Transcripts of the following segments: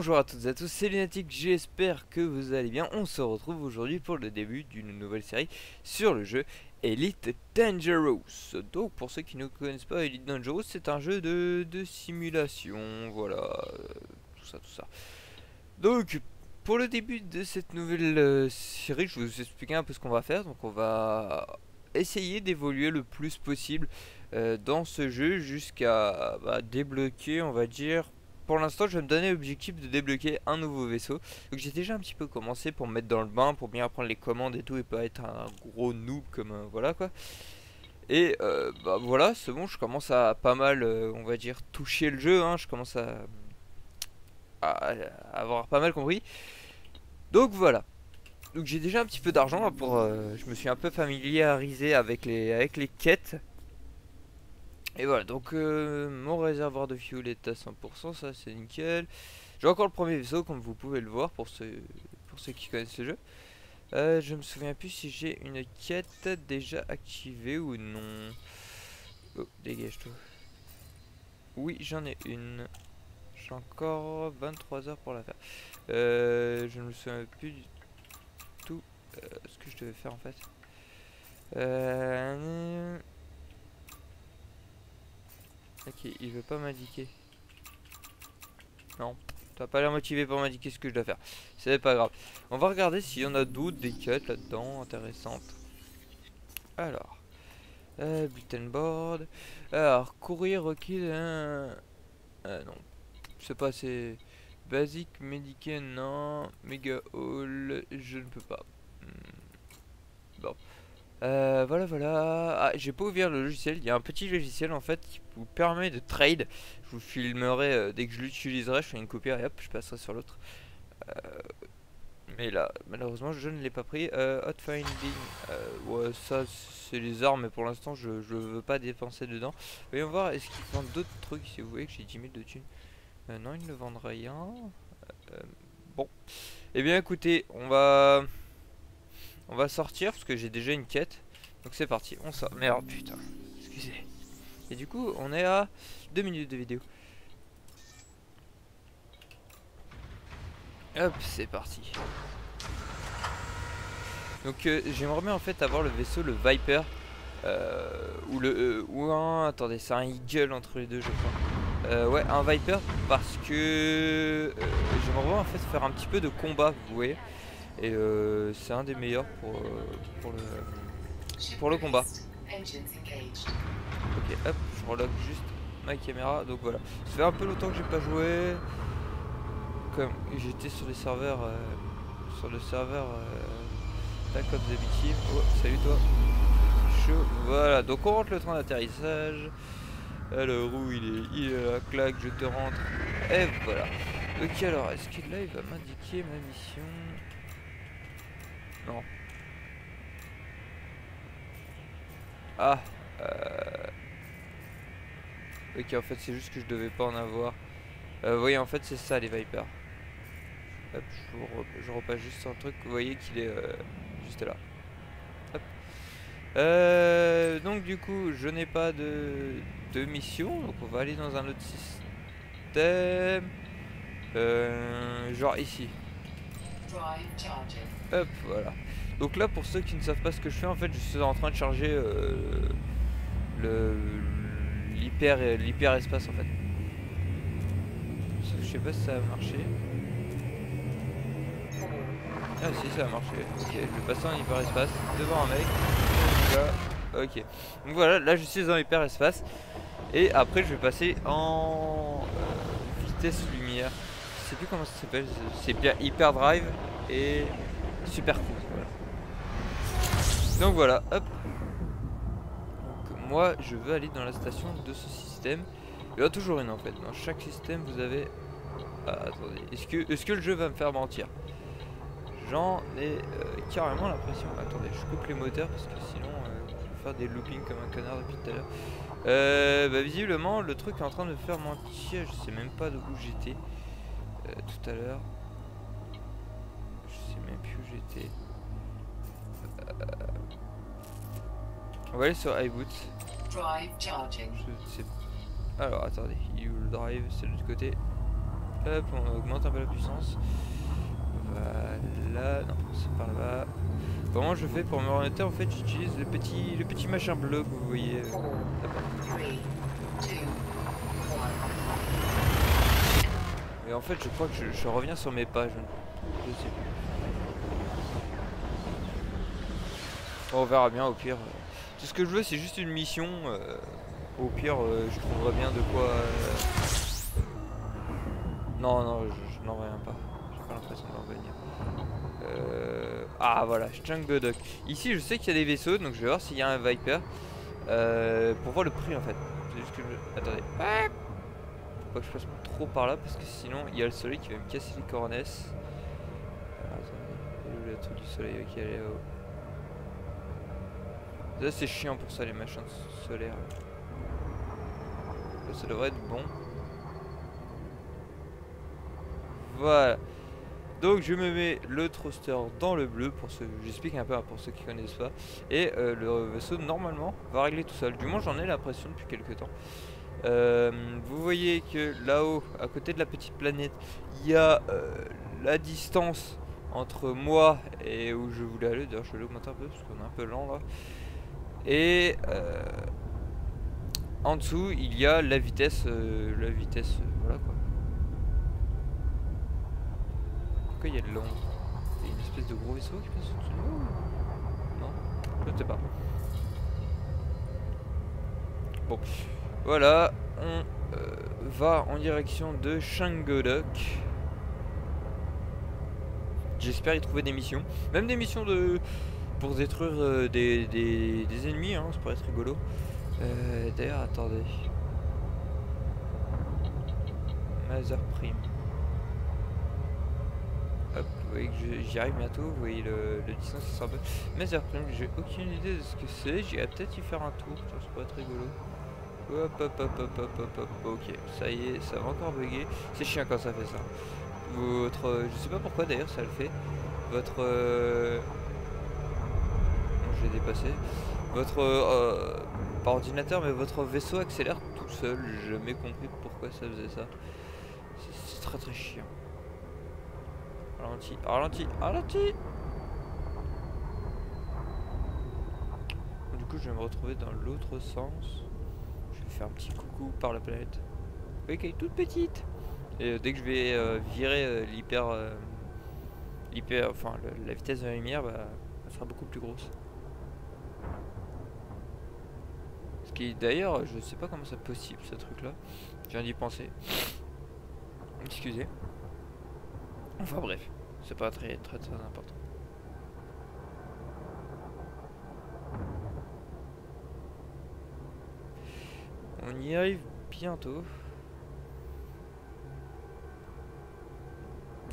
Bonjour à toutes et à tous, c'est Lunatic, j'espère que vous allez bien. On se retrouve aujourd'hui pour le début d'une nouvelle série sur le jeu Elite Dangerous. Donc pour ceux qui ne connaissent pas, Elite Dangerous, c'est un jeu de simulation, voilà, tout ça, tout ça. Donc pour le début de cette nouvelle série, je vais vous expliquer un peu ce qu'on va faire. Donc on va essayer d'évoluer le plus possible dans ce jeu jusqu'à débloquer, on va dire. Pour l'instant, je vais me donner l'objectif de débloquer un nouveau vaisseau. Donc j'ai déjà un petit peu commencé pour me mettre dans le bain, pour bien apprendre les commandes et tout, et pas être un gros noob comme voilà quoi. Et voilà, c'est bon, je commence à pas mal, on va dire, toucher le jeu, hein. Je commence à avoir pas mal compris. Donc voilà. Donc j'ai déjà un petit peu d'argent pour, je me suis un peu familiarisé avec les quêtes. Et voilà, donc mon réservoir de fuel est à 100%, ça c'est nickel. J'ai encore le premier vaisseau comme vous pouvez le voir pour ceux qui connaissent le jeu. Je me souviens plus si j'ai une quête déjà activée ou non. Oh, dégage-toi. Oui, j'en ai une. J'ai encore 23 heures pour la faire. Je ne me souviens plus du tout ce que je devais faire en fait. Ok, il veut pas m'indiquer. Non, t'as pas l'air motivé pour m'indiquer ce que je dois faire. C'est pas grave. On va regarder s'il y en a d'autres, des quêtes là-dedans, intéressantes. Alors, bulletin board. Alors, courir requis. Non, c'est pas assez. Basic, médical, non. Mega Hall, je ne peux pas. Bon. Voilà, voilà. Ah, j'ai pas ouvert le logiciel. Il y a un petit logiciel en fait qui vous permet de trade. Je vous filmerai dès que je l'utiliserai. Je fais une copie et hop, je passerai sur l'autre. Mais là, malheureusement, je ne l'ai pas pris. Hot Finding. Ouais, ça, c'est les armes. Mais pour l'instant, je veux pas dépenser dedans. Voyons voir. Est-ce qu'ils vendent d'autres trucs? Si vous voyez que j'ai 10 000 de thunes. Non, ils ne vendent rien. Bon. Eh bien, écoutez, on va sortir parce que j'ai déjà une quête. Donc c'est parti, on sort. Merde, putain, excusez. Et du coup, on est à 2 minutes de vidéo. Hop, c'est parti. Donc j'aimerais bien en fait avoir le vaisseau, le Viper. Ou un... Attendez, c'est un Eagle entre les deux, je crois. Ouais, un Viper parce que j'aimerais bien en fait faire un petit peu de combat, vous voyez. Et c'est un des meilleurs pour le combat. Ok, hop, je relock juste ma caméra. Donc voilà, ça fait un peu longtemps que j'ai pas joué. Comme j'étais sur les serveurs, sur le serveur Attack of the Bee. Oh, salut toi. Chaud. Voilà, donc on rentre le train d'atterrissage. Alors où il est là, claque, je te rentre. Et voilà. Ok, alors est-ce qu'il là il va m'indiquer ma mission? Non. Ah. Ok, en fait c'est juste que je devais pas en avoir. Vous voyez, en fait c'est ça les Vipers. Hop, je repasse juste sur le truc. Vous voyez qu'il est juste là. Hop. Donc du coup je n'ai pas de mission. Donc on va aller dans un autre système. Genre ici. Hop, voilà. Donc là pour ceux qui ne savent pas ce que je fais, en fait je suis en train de charger l'hyper espace en fait. Je sais pas si ça a marché. Ah si, ça a marché. Ok, je vais passer en hyper espace devant un mec. Là. Ok. Donc voilà, là je suis en hyper espace. Et après je vais passer en vitesse lumière. Je sais plus comment ça s'appelle. C'est bien hyper drive et super cool. Voilà. Donc voilà, hop. Donc moi je veux aller dans la station de ce système. Il y en a toujours une en fait. Dans chaque système vous avez... Ah, attendez, est-ce que le jeu va me faire mentir? J'en ai carrément l'impression. Attendez, je coupe les moteurs parce que sinon je vais faire des loopings comme un connard depuis tout à l'heure. Visiblement le truc est en train de me faire mentir. Je sais même pas d'où j'étais tout à l'heure. Je sais même plus où j'étais. On va aller sur iBoot. Alors attendez, il est où le drive? C'est de l'autre côté. Hop, on augmente un peu la puissance. Voilà, non, c'est par là-bas. Comment je fais pour me remonter? En fait, j'utilise le petit machin bleu que vous voyez là-bas. Et en fait, je crois que je reviens sur mes pas, je sais plus. Bon, on verra bien au pire. Tout ce que je veux, c'est juste une mission. Au pire, je trouverai bien de quoi. Non, non, je n'en reviens pas. J'ai pas l'impression d'en revenir. Ah voilà, Changgodok. Ici, je sais qu'il y a des vaisseaux, donc je vais voir s'il y a un Viper. Pour voir le prix en fait. C'est juste que je... Attendez. Faut pas que je passe trop par là parce que sinon il y a le soleil qui va me casser les cornesses. Alors, attendez. Le truc du soleil qui est là-haut. Là c'est chiant pour ça les machins solaires. Là ça devrait être bon. Voilà. Donc je me mets le thruster dans le bleu pour ceux, j'explique un peu pour ceux qui connaissent pas. Et le vaisseau normalement va régler tout seul. Du moins j'en ai l'impression depuis quelques temps. Vous voyez que là-haut, à côté de la petite planète, il y a la distance entre moi et où je voulais aller. D'ailleurs je vais l'augmenter un peu parce qu'on est un peu lent là. Et en dessous il y a la vitesse, voilà quoi. Pourquoi il y a de l'ombre? Il y a une espèce de gros vaisseau qui passe au-dessus de nous? Non, je sais pas. Bon, voilà, on va en direction de Changgodok. J'espère y trouver des missions, même des missions de pour détruire des ennemis, hein, ça pourrait être rigolo. D'ailleurs, attendez. Mother Prime. Hop, vous voyez que j'y arrive bientôt, vous voyez le distance qui sera un peu. Mother Prime, j'ai aucune idée de ce que c'est, j'irai peut-être y faire un tour, ça pourrait être rigolo. Hop, hop, hop, hop, hop, hop, hop, ok, ça y est, ça va encore bugger. C'est chiant quand ça fait ça. Votre, je sais pas pourquoi d'ailleurs ça le fait. Votre, bon, je l'ai dépassé. Votre, pas ordinateur, mais votre vaisseau accélère tout seul. J'ai jamais compris pourquoi ça faisait ça. C'est très très chiant. Ralenti, ralenti, ralenti. Du coup, je vais me retrouver dans l'autre sens. Je vais faire un petit coucou par la planète. Vous voyez qu'elle est toute petite. Et dès que je vais virer enfin la vitesse de la lumière, bah, elle sera beaucoup plus grosse. Ce qui d'ailleurs, je sais pas comment c'est possible ce truc là. Je viens d'y penser. Excusez. Enfin bref, c'est pas très important. On y arrive bientôt.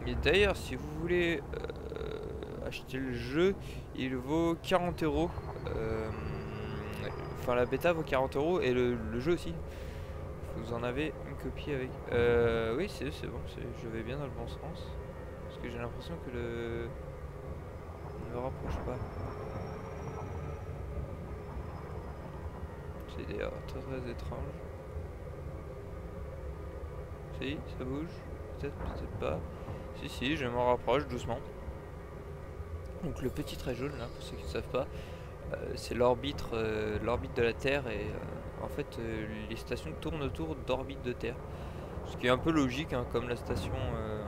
Et d'ailleurs, si vous voulez acheter le jeu, il vaut 40 euros. Enfin, la bêta vaut 40 euros et le jeu aussi. Vous en avez une copie avec. Oui, c'est bon, je vais bien dans le bon sens. Parce que j'ai l'impression que le. Ne me rapproche pas. C'est d'ailleurs très étrange. Si, ça bouge. Peut-être pas. Si, je m'en rapproche doucement. Donc le petit trait jaune là, pour ceux qui ne savent pas, c'est l'orbite de la Terre et en fait les stations tournent autour d'orbites de Terre. Ce qui est un peu logique, hein, comme la station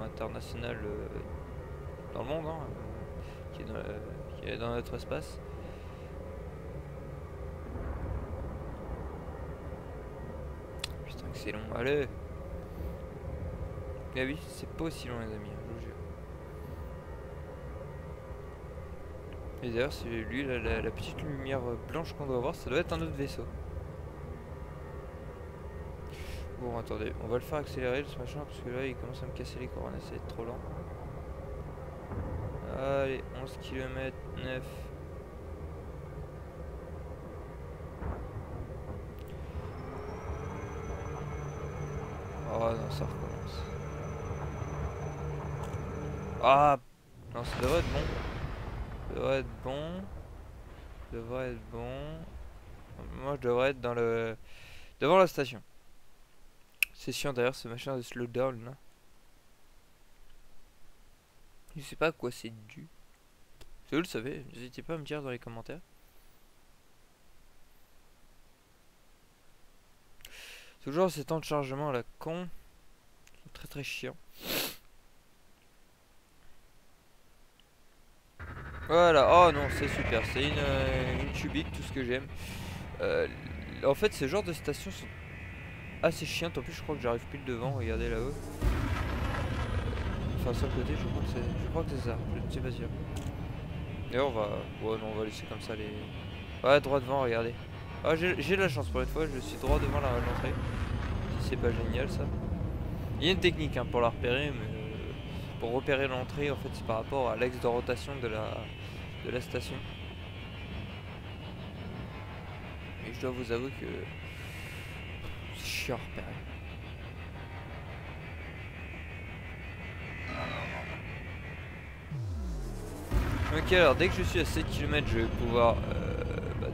internationale dans le monde, hein, qui est dans notre espace. Putain que c'est long, allez. Mais oui, c'est pas aussi long les amis, hein, je vous jure. Et d'ailleurs, c'est lui, la petite lumière blanche qu'on doit voir, ça doit être un autre vaisseau. Bon, attendez, on va le faire accélérer ce machin, parce que là, il commence à me casser les couronnes, ça va être trop lent. Allez, 11 km 9. Oh non, ça recommence. Ah non, ça devrait être bon. Ça devrait être bon. Ça devrait être bon. Moi, je devrais être dans devant la station. C'est chiant d'ailleurs ce machin de slowdown là. Je sais pas à quoi c'est dû. Si vous le savez, n'hésitez pas à me dire dans les commentaires. Toujours ces temps de chargement à la con. Très très chiant. Voilà, oh non, c'est super, c'est une cubique, tout ce que j'aime. En fait, ce genre de stations sont assez chiantes. En plus, je crois que j'arrive plus devant, regardez là-haut. Enfin, sur le côté, je crois que c'est ça, je ne suis pas sûr. Et on va, ouais, non, on va laisser comme ça les. Ouais, droit devant, regardez. Ah, j'ai de la chance pour une fois, je suis droit devant l'entrée. Si c'est pas génial ça. Il y a une technique hein, pour la repérer, mais pour repérer l'entrée, en fait, c'est par rapport à l'axe de rotation de la station. Et je dois vous avouer que c'est chiant à repérer. Ok, alors dès que je suis à 7 km, je vais pouvoir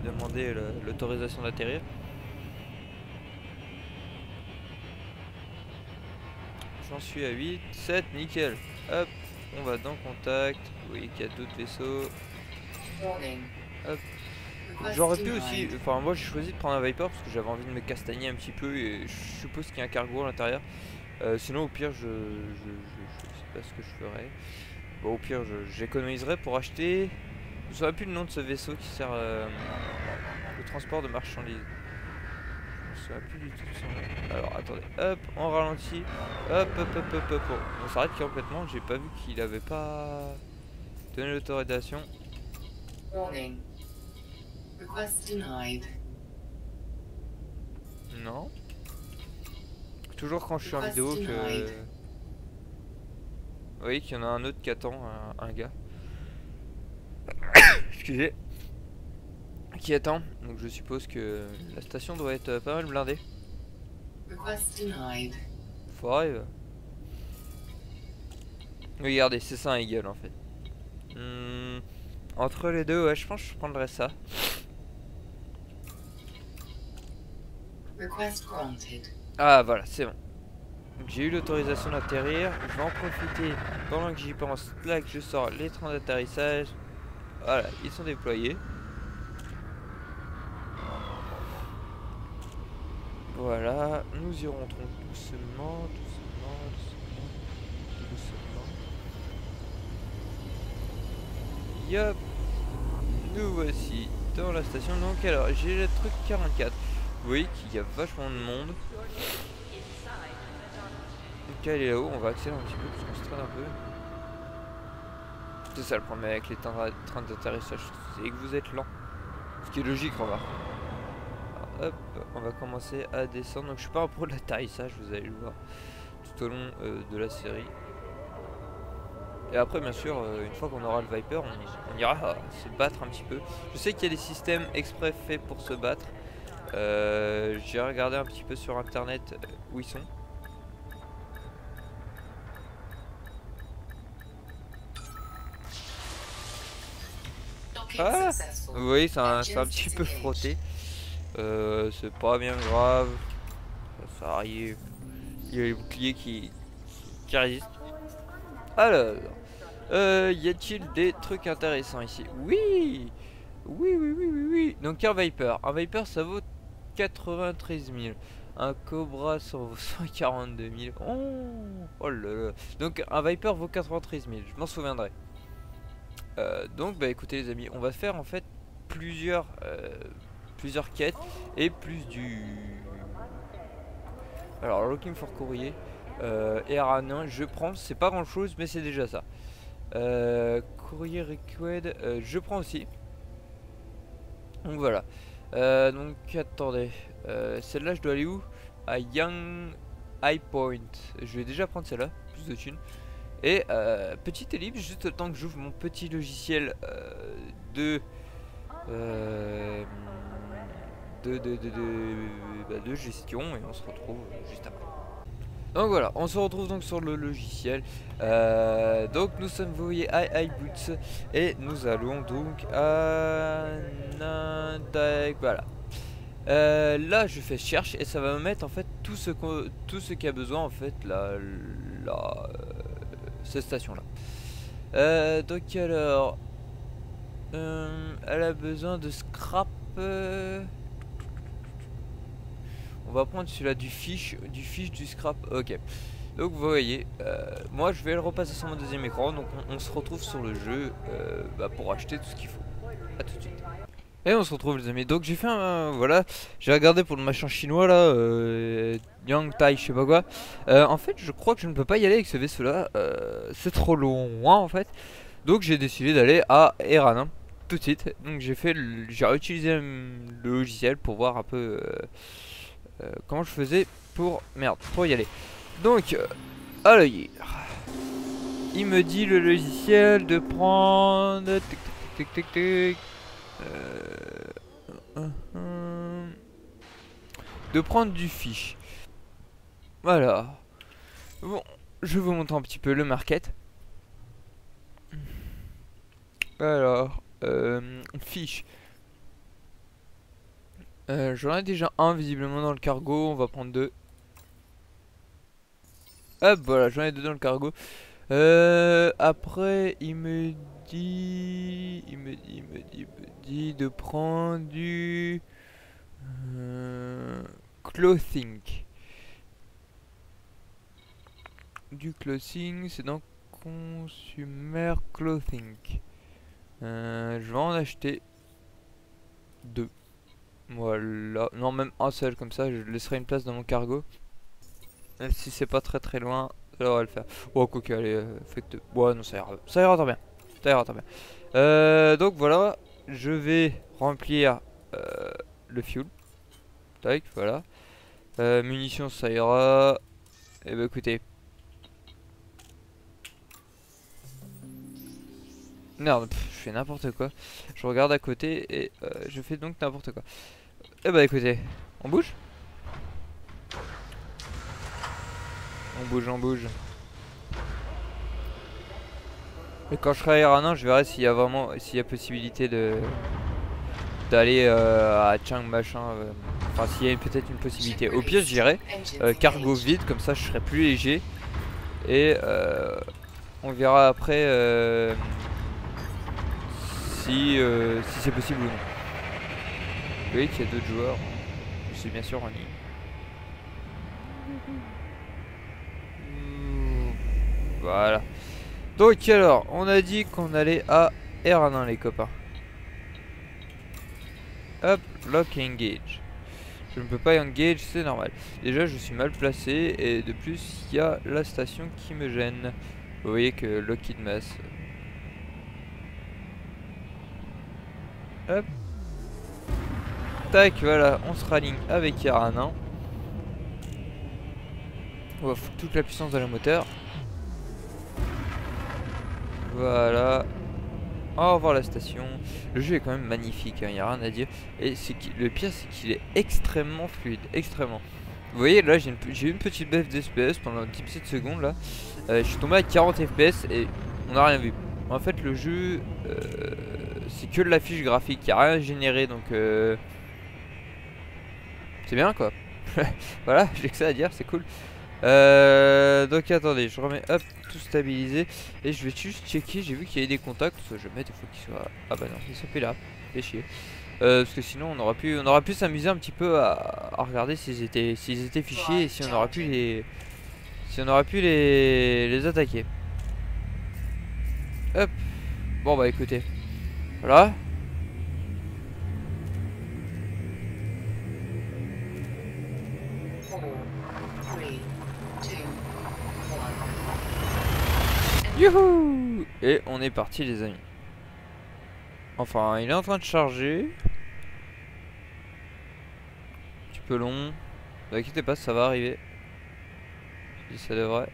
demander l'autorisation d'atterrir. J'en suis à 8, 7, nickel. Hop, on va dans contact. Vous voyez qu'il y a d'autres vaisseaux. Hop. J'aurais pu aussi, enfin moi j'ai choisi de prendre un Viper parce que j'avais envie de me castagner un petit peu et je suppose qu'il y a un cargo à l'intérieur. Sinon au pire je sais pas ce que je ferais. Bon au pire j'économiserais pour acheter. Je ne saurais plus le nom de ce vaisseau qui sert au transport de marchandises. Je ne saurais plus du tout de son nom. Alors attendez, hop, on ralentit. Hop, hop, hop, hop, hop. On s'arrête complètement, j'ai pas vu qu'il avait pas donné l'autorisation. Warning. Request denied. Non. Toujours quand je suis en vidéo que... Vous voyez qu'il y en a un autre qui attend, un gars. Excusez. Qui attend. Donc je suppose que la station doit être pas mal blindée. Request denied. Faut arriver. Regardez, c'est ça un eagle en fait. Entre les deux, ouais, je pense que je prendrais ça. Request granted. Ah voilà, c'est bon. J'ai eu l'autorisation d'atterrir. Je vais en profiter pendant que j'y pense. Là que je sors les trains d'atterrissage. Voilà, ils sont déployés. Voilà, nous y rentrons doucement, doucement, doucement, doucement. Yop, nous voici dans la station. Donc alors, j'ai le truc 44. Vous voyez qu'il y a vachement de monde. Ok, elle est là-haut, on va accélérer un petit peu parce qu'on se traîne un peu. C'est ça le problème avec les trains d'atterrissage, c'est que vous êtes lent. Ce qui est logique, remarque. Hop, on va commencer à descendre. Donc je suis pas un pro de l'atterrissage, vous allez le voir tout au long de la série. Et après bien sûr, une fois qu'on aura le Viper, on ira se battre un petit peu. Je sais qu'il y a des systèmes exprès faits pour se battre. J'ai regardé un petit peu sur internet où ils sont. Ah, vous voyez, c'est un petit peu frotté. C'est pas bien grave. Ça arrive. Il y a les boucliers qui résistent. Alors, y a-t-il des trucs intéressants ici? Oui, oui, oui, oui, oui, oui. Donc un Viper. Un Viper, ça vaut 93 000. Un Cobra, ça vaut 142 000. Oh là là. Donc un Viper vaut 93 000. Je m'en souviendrai. Donc bah écoutez les amis, on va faire en fait plusieurs quêtes et plus du... Alors looking for courrier et Aranin, je prends, c'est pas grand chose mais c'est déjà ça. Courrier request, je prends aussi. Donc voilà. Donc attendez, celle-là je dois aller où? À Young High Point. Je vais déjà prendre celle-là, plus de thunes. Et petite ellipse, juste le temps que j'ouvre mon petit logiciel de gestion et on se retrouve juste après. Donc voilà, on se retrouve donc sur le logiciel. Donc nous sommes, vous voyez, iBoots et nous allons donc à voilà. Là je fais cherche et ça va me mettre en fait tout ce qu'il y a besoin en fait cette station là. Donc alors, elle a besoin de scrap. On va prendre celui-là du fish, du scrap. Ok. Donc vous voyez, moi je vais le repasser sur mon deuxième écran. Donc on se retrouve sur le jeu pour acheter tout ce qu'il faut. A tout de suite. Et on se retrouve les amis. Donc j'ai fait un voilà, j'ai regardé pour le machin chinois là, Yang Tai je sais pas quoi. En fait je crois que je ne peux pas y aller avec ce vaisseau là. C'est trop loin en fait. Donc j'ai décidé d'aller à Eranin tout de suite. Donc j'ai réutilisé le logiciel pour voir un peu comment je faisais pour y aller. Donc allez, il me dit le logiciel de prendre tic tic tic tic tic de prendre du fish. Voilà. Bon, je vous montre un petit peu le market. Alors, fish. J'en ai déjà un visiblement dans le cargo. On va prendre deux. Hop, voilà, j'en ai deux dans le cargo. Après, il me dit de prendre du clothing. Du clothing, c'est dans Consumer Clothing. Je vais en acheter deux. Voilà, non même un seul comme ça, je laisserai une place dans mon cargo. Même si c'est pas très loin, ça devrait le faire. Oh quoique, allez, faites... Ouais non ça ira très bien. Ça ira très bien. Donc voilà, je vais remplir le fuel. Tac, voilà. Munitions ça ira. Et bah écoutez. Merde, je fais n'importe quoi. Je regarde à côté et je fais donc n'importe quoi. Et bah écoutez, on bouge. On bouge. Et quand je serai à Eranin, je verrai s'il y a possibilité d'aller à Chang machin. Enfin, s'il y a peut-être une possibilité. Au pire, j'irai cargo vide, comme ça je serai plus léger. Et on verra après si c'est possible ou non. Vous voyez qu'il y a d'autres joueurs. Je suis bien sûr en ligne. Voilà. Donc alors, on a dit qu'on allait à Eranin les copains. Hop, lock engage. Je ne peux pas engage, c'est normal. Déjà je suis mal placé et de plus il y a la station qui me gêne. Vous voyez que Lockheed Mass. Hop. Tac, voilà, on se raligne avec Eranin. On va foutre toute la puissance de la moteur. Voilà. Au revoir la station. Le jeu est quand même magnifique, il n'y a rien à dire. Et le pire c'est qu'il est extrêmement fluide, extrêmement. Vous voyez là j'ai eu une petite baisse d'FPS pendant une petite seconde là. Je suis tombé à 40 FPS et on n'a rien vu. En fait le jeu c'est que de la fiche graphique, il n'y a rien généré donc c'est bien quoi. Voilà, j'ai que ça à dire, c'est cool. Donc attendez, je remets hop tout stabilisé et je vais juste checker. J'ai vu qu'il y avait des contacts, je vais mettre, il faut qu'ils soient. Ah bah non, ils sont plus là, fait chier. Parce que sinon on aura pu s'amuser un petit peu à regarder s'ils étaient fichiers et si on aurait pu les attaquer. Hop. Bon bah écoutez, voilà. Youhou! Et on est parti les amis. Enfin, il est en train de charger. Un petit peu long. Ne inquiétez pas, ça va arriver. Si ça devrait.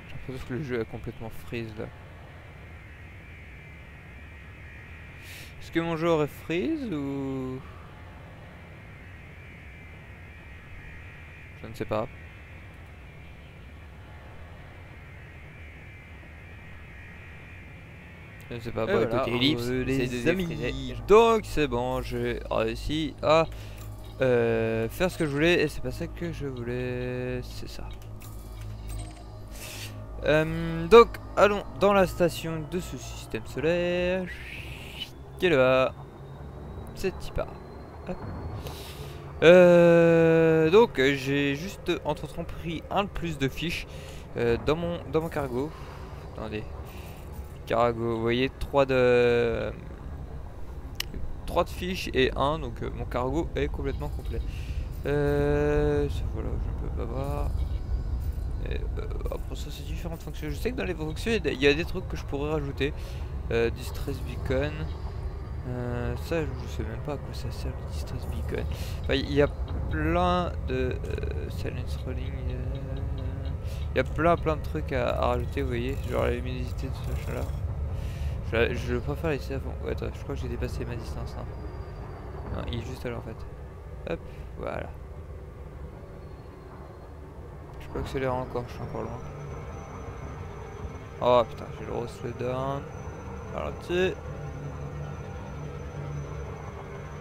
J'ai l'impression que le jeu a complètement freeze là. Est-ce que mon jeu aurait freeze ou... Je ne sais pas. Je ne sais pas, bon voilà, écoutez, Ellipse, les amis. Donc c'est bon, j'ai réussi à faire ce que je voulais et c'est pas ça que je voulais, c'est ça. Donc, allons dans la station de ce système solaire. Qui est là? C'est Tipa. Hop. Donc, j'ai juste entre-temps pris un de plus de fiches dans mon cargo. Attendez. Cargo, vous voyez, 3 de fiches et 1, donc mon cargo est complètement complet. Voilà, je ne peux pas voir. Après ça, c'est différentes fonctions. Je sais que dans les fonctions, il y a des trucs que je pourrais rajouter. Distress Beacon. Ça, je sais même pas à quoi ça sert le Distress Beacon. Enfin, il y a plein de Silence Rolling. Il y a plein de trucs à rajouter, vous voyez. Genre la luminosité de ce machin là. Je préfère laisser avant. Ouais, attends, je crois que j'ai dépassé ma distance. Non, il est juste là en fait. Hop, voilà. Je peux accélérer encore, je suis encore loin. Oh putain, j'ai le gros slowdown. Alors tu.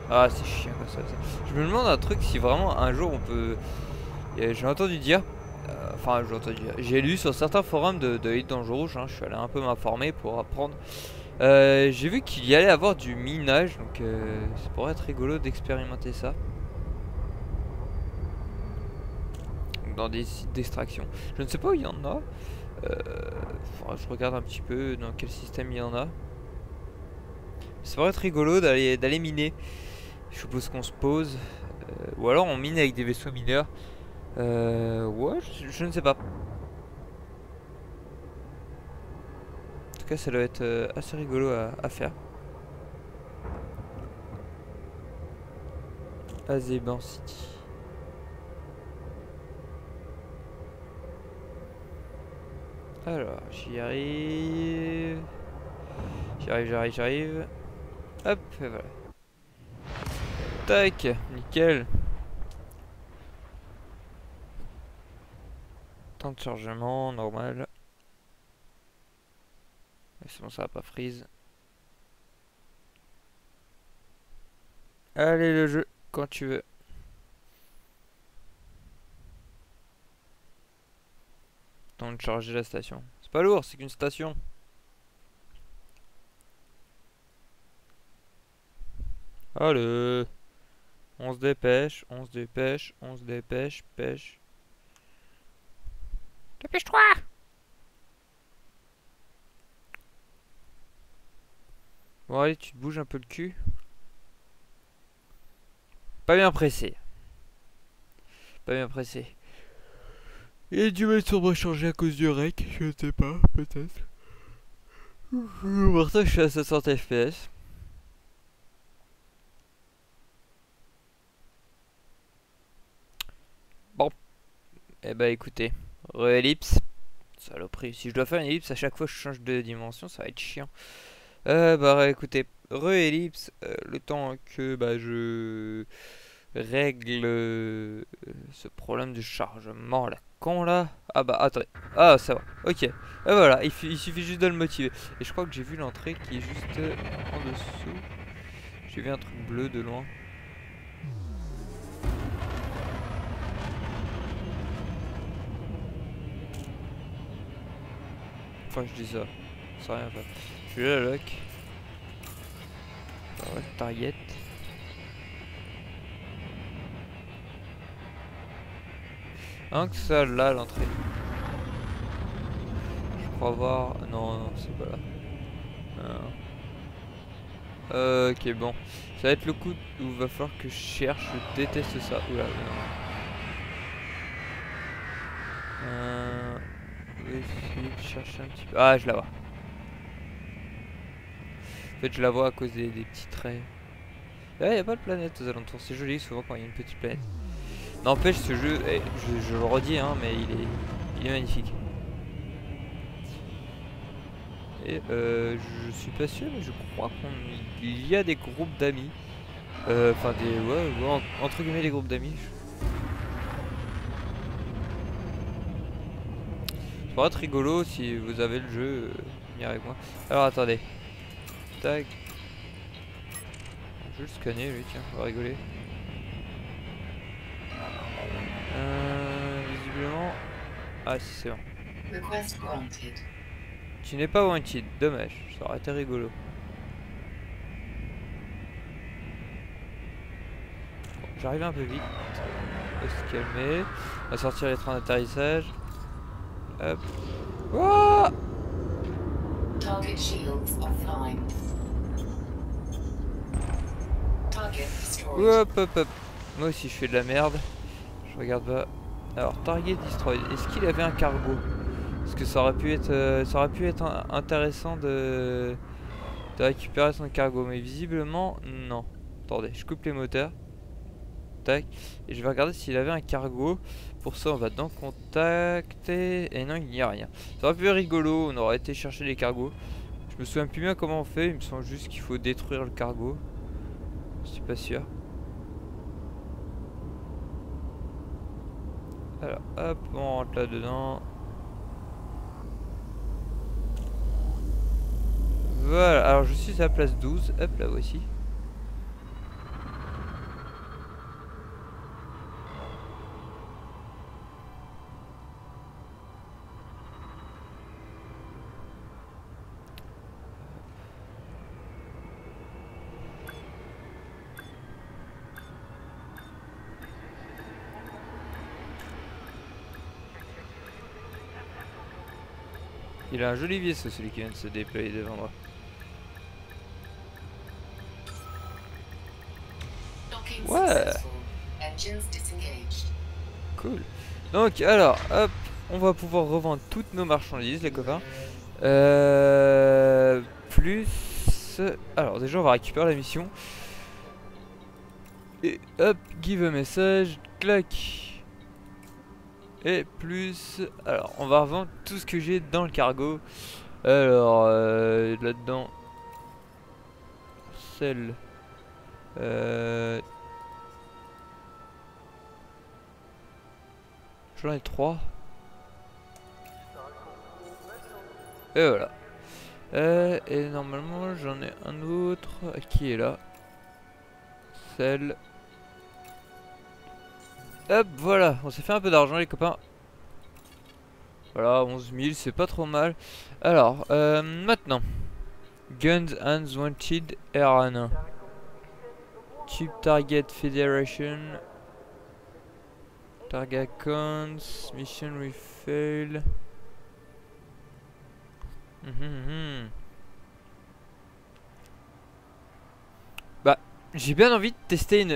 Ah, c'est chiant comme ça. Je me demande un truc si vraiment un jour on peut. J'ai entendu dire. Enfin, j'ai entendu dire. J'ai lu sur certains forums de Hit Dangerous. Hein, je suis allé un peu m'informer pour apprendre. J'ai vu qu'il y allait avoir du minage. Donc, ça pourrait être rigolo d'expérimenter ça. Dans des sites d'extraction. Je ne sais pas où il y en a. Je regarde un petit peu dans quel système il y en a. Ça pourrait être rigolo d'aller miner. Je suppose qu'on se pose. Ou alors on mine avec des vaisseaux mineurs. Ouais, je ne sais pas. En tout cas, ça doit être assez rigolo à faire. Azeban City. Alors, j'y arrive. J'arrive. Hop, et voilà. Tac, nickel. Temps de chargement, normal. C'est bon, ça va pas freeze. Allez, le jeu, quand tu veux. Temps de charger la station. C'est pas lourd, c'est qu'une station. Allez. On se dépêche, pêche. Dépêche-toi! Bon allez, tu te bouges un peu le cul. Pas bien pressé. Il a dû mettre sur changer à cause du rec, je sais pas, peut-être. Pour ça, je suis à 60 FPS. Bon. Eh bah écoutez, re-ellipse. Saloperie. Si je dois faire une ellipse à chaque fois que je change de dimension, ça va être chiant. Bah écoutez, re-ellipse, le temps que je règle ce problème de chargement là. Con là. Ah bah attendez. Ah ça va. Ok. Et voilà, il suffit juste de le motiver. Et je crois que j'ai vu l'entrée qui est juste en dessous. J'ai vu un truc bleu de loin. Enfin je dis ça. Ça rien faire. Je suis là la lock. Ah ouais, target. Un que ça là l'entrée. Je crois voir. Non, c'est pas là. Ok bon. Ça va être le coup où il va falloir que je cherche. Je déteste ça. Oula, je vais essayer de chercher un petit peu. Ah je la vois. En fait je la vois à cause des petits traits. Ah y a pas de planète aux alentours. C'est joli souvent quand il y a une petite planète. N'empêche ce jeu, je le redis hein, mais il est magnifique. Et je suis pas sûr, mais je crois qu'il y a des groupes d'amis. Enfin ouais, entre guillemets des groupes d'amis. Ça pourrait être rigolo si vous avez le jeu, venir avec moi. Alors attendez. Tac. Je vais le scanner lui, tiens, on va rigoler. Visiblement. Ah si c'est bon. Request granted. Tu n'es pas wanted, dommage, ça aurait été rigolo. Bon, j'arrive un peu vite. On va se calmer. On va sortir les trains d'atterrissage. Hop. Wouah! Target shields offline. Target destroyed. Hop hop hop. Moi aussi je fais de la merde. Je regarde pas. Alors target destroyed. Est-ce qu'il avait un cargo? Parce que ça aurait pu être intéressant de récupérer son cargo. Mais visiblement non. Attendez, je coupe les moteurs. Tac. Et je vais regarder s'il avait un cargo. Pour ça on va dans contacter. Et non, il n'y a rien. Ça aurait pu être rigolo. On aurait été chercher les cargos. Je me souviens plus bien comment on fait. Il me semble juste qu'il faut détruire le cargo. Je suis pas sûr. Alors hop, on rentre là dedans. Voilà, alors je suis à la place 12. Hop, la voici. Il a un joli vaisseau, celui qui vient de se déployer devant moi. Docking Ouais. successful. Engines disengaged. Cool. Donc alors, hop, on va pouvoir revendre toutes nos marchandises, les copains. Plus... Alors déjà, on va récupérer la mission. Et hop, give a message, clac. Et plus... Alors, on va revendre tout ce que j'ai dans le cargo. Alors, là-dedans... Celle... J'en ai 3. Et voilà. Et normalement, j'en ai un autre qui est là. Celle... Hop, voilà, on s'est fait un peu d'argent les copains. Voilà, 11 000, c'est pas trop mal. Alors, maintenant. Guns Hands Wanted R1. Cheap Target Federation. Target Cons. Mission we fail. Bah, j'ai bien envie de tester une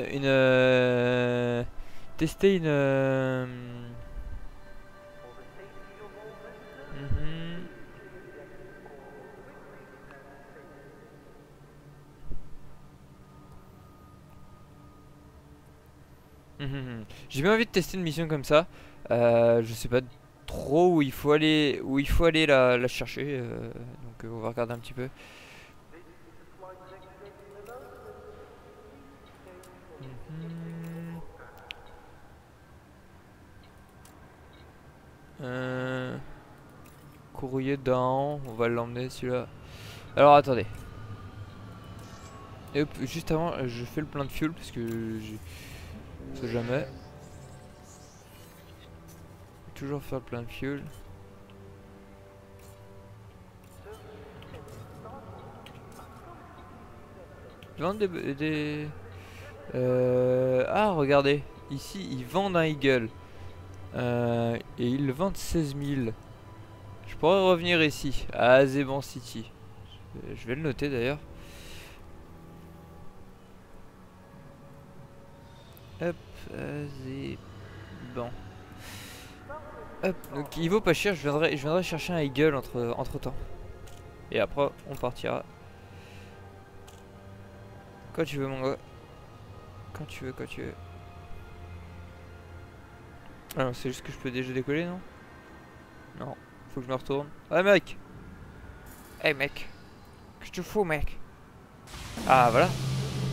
J'ai bien envie de tester une mission comme ça. Je sais pas trop où il faut aller, la chercher. Donc on va regarder un petit peu. Courrier dedans, on va l'emmener celui-là. Alors attendez. Et hop, juste avant, je fais le plein de fuel parce que je sais jamais. Toujours faire le plein de fuel. Ils vendent des... Ah, regardez. Ici, ils vendent un Eagle. Et ils le vendent 16 000. Je pourrais revenir ici, à Azeban City. Je vais le noter d'ailleurs. Hop, Azeban. Hop, donc il vaut pas cher, je viendrai chercher un Eagle entre temps. Et après, on partira. Quand tu veux, mon gars. Quand tu veux. Alors, c'est juste que je peux déjà décoller, non? Non, faut que je me retourne. Ouais, mec! Hey, mec! Qu'est-ce que tu fous, mec? Ah, voilà!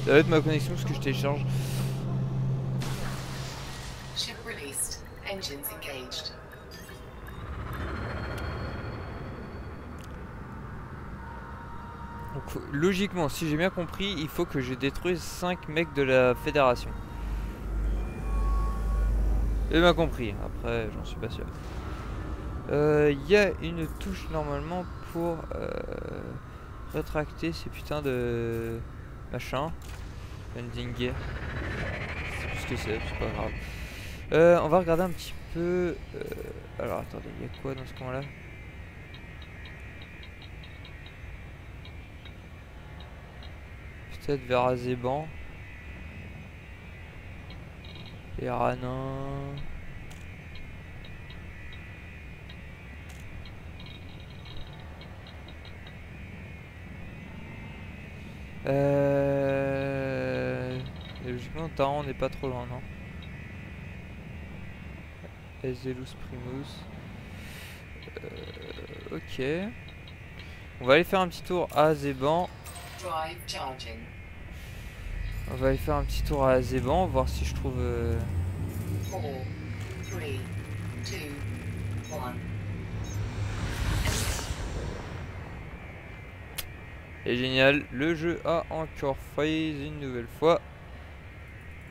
Ça va être ma connexion parce que je télécharge. Ship released. Engines engaged. Donc, logiquement, si j'ai bien compris, il faut que je détruise 5 mecs de la fédération. J'ai bien compris, après j'en suis pas sûr. Il y a une touche normalement pour rétracter ces putains de machin. Landing gear. Je sais plus ce que c'est pas grave. On va regarder un petit peu. Alors attendez, il y a quoi dans ce coin là? Peut-être vers Azéban. Et Ranin. Logiquement, Taran n'est pas trop loin, non? Ezelus Primus. Ok. On va aller faire un petit tour à Azéban. Drive charging. On va aller faire un petit tour à Azéban, voir si je trouve. 4, 3, 2, 1. Et génial, le jeu a encore freeze une nouvelle fois.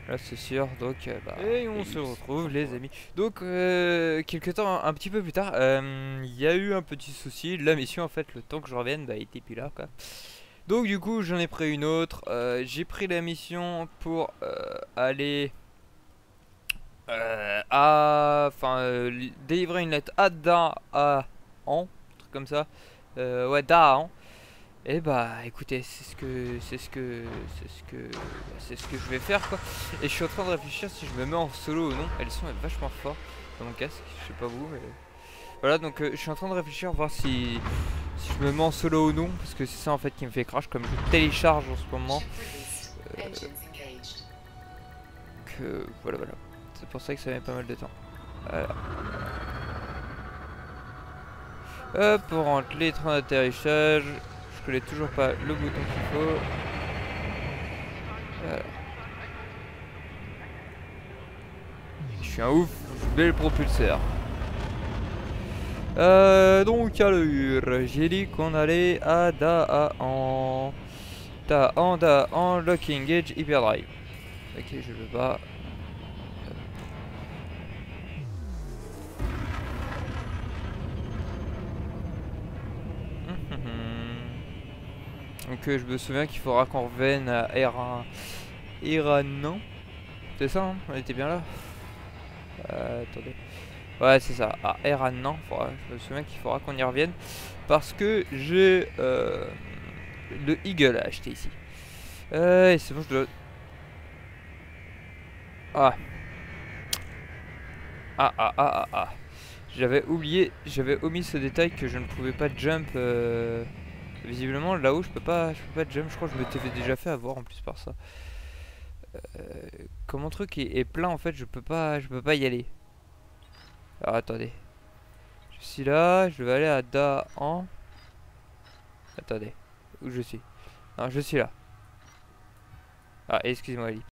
Là c'est sûr, donc et on se retrouve les amis. Donc quelques temps un petit peu plus tard, il y a eu un petit souci. La mission en fait, le temps que je revienne, bah, était plus là quoi. Donc du coup j'en ai pris une autre. J'ai pris la mission pour aller délivrer une lettre à Daan, un truc comme ça. Ouais, Daan. Et bah écoutez, c'est ce que je vais faire quoi. Et je suis en train de réfléchir si je me mets en solo ou non. Et le son est vachement fort dans mon casque, je sais pas vous mais voilà. Donc je suis en train de réfléchir voir si je me mets en solo ou non, parce que c'est ça en fait qui me fait crash comme je télécharge en ce moment. Ship released. Engines engaged. Que voilà. C'est pour ça que ça met pas mal de temps. Voilà. Hop, on rentre les trains d'atterrissage. Je connais toujours pas le bouton qu'il faut. Voilà. Je suis un ouf, je mets le propulseur. Donc allure, j'ai dit qu'on allait à Daan. Daan, locking edge, hyperdrive. Ok, je veux pas. Donc je me souviens qu'il faudra qu'on revienne à Eranan. C'est ça, hein, on était bien là. Attendez. Ouais, c'est ça, à Eranan. Je me souviens qu'il faudra qu'on y revienne. Parce que j'ai le Eagle à acheter ici. Et c'est bon, je dois... Ah. J'avais omis ce détail que je ne pouvais pas jump. Visiblement là-haut je peux pas jump. Je crois que je m'étais déjà fait avoir en plus par ça. Comme mon truc est plein en fait, je peux pas y aller. Alors attendez. Je suis là, je vais aller à Daan. Attendez, où je suis? Non, je suis là. Ah, excusez-moi Ali.